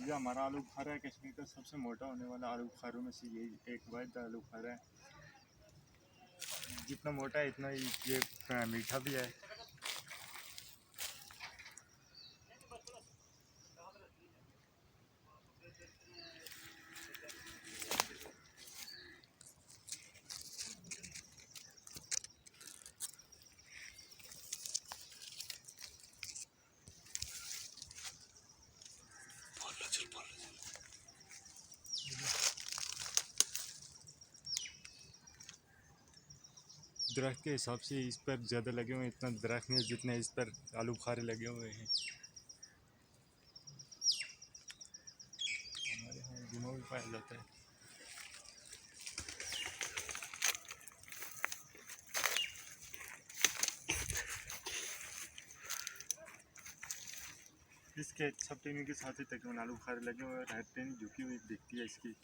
ये हमारा आलू बुखारा है, कश्मीर का सबसे मोटा होने वाला आलू बुखारों में से यही एक वाइड आलू बुखारा है। जितना मोटा है इतना ही ये मीठा भी है। दरख्त के हिसाब से इस पर ज़्यादा लगे हुए हैं, इतना दरख्त नहीं है जितने इस पर आलू बुखारे लगे हुए हैं। हमारे यहाँ जुमा भी पाया जाता है। इसके सब टेनी के साथ ही तकरीबन आलू बुखारे लगे हुए हैं और हर टेनी झुकी हुई दिखती है इसकी।